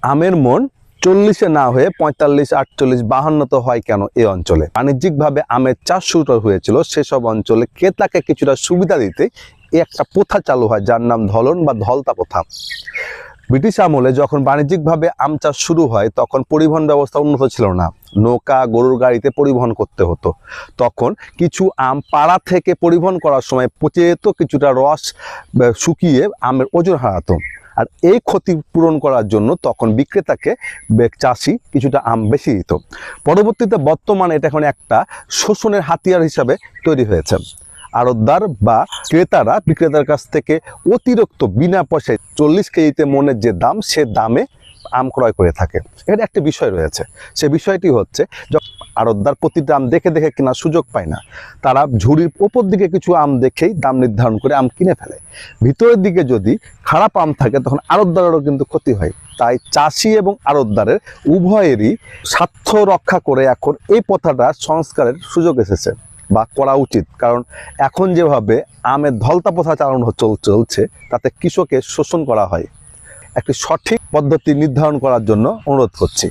আমের মন 40-এ না হয়ে 45, 48, 52 তো হয় কেন এই অঞ্চলে? বাণিজ্যিকভাবে আমের চাষ শুরু হয়েছিল সেসব অঞ্চলে ক্রেতাকে কিছুটা সুবিধা দিতে একটা প্রথা চালু হয় যার নাম ধলন বা ধলতা প্রথা। ব্রিটিশ আমলে যখন বাণিজ্যিকভাবে আম চাষ শুরু হয় তখন পরিবহন ব্যবস্থা উন্নত ছিল না, নৌকা গরুর গাড়িতে পরিবহন করতে হতো। তখন কিছু আম পাড়া থেকে পরিবহন করার সময় পচে যেত, কিছুটা রস শুকিয়ে আমের ওজন হারাতো। আর এই ক্ষতি পূরণ করার জন্য তখন বিক্রেতাকে চাষি কিছুটা আম বেশি দিত। পরবর্তীতে বর্তমানে এটা এখন একটা শোষণের হাতিয়ার হিসাবে তৈরি হয়েছে। আড়তদার বা ক্রেতারা বিক্রেতার কাছ থেকে অতিরিক্ত বিনা পয়সায় 40 কেজিতে মনের যে দাম সে দামে আম ক্রয় করে থাকে। এর একটা বিষয় রয়েছে, সে বিষয়টি হচ্ছে আড়তদার প্রতিটা আম দেখে দেখে কেনার সুযোগ পায় না, তারা ঝুড়ির ওপর দিকে কিছু আম দেখেই দাম নির্ধারণ করে আম কিনে ফেলে। ভিতরের দিকে যদি খারাপ আম থাকে তখন আড়তদারেরও কিন্তু ক্ষতি হয়। তাই চাষি এবং আড়তদারের উভয়েরই স্বার্থ রক্ষা করে এখন এই প্রথাটা সংস্কারের সুযোগ এসেছে বা করা উচিত। কারণ এখন যেভাবে আমের ধলতা প্রথা চালানো চলছে তাতে কৃষকের শোষণ করা হয়। একটি সঠিক পদ্ধতি নির্ধারণ করার জন্য অনুরোধ করছি।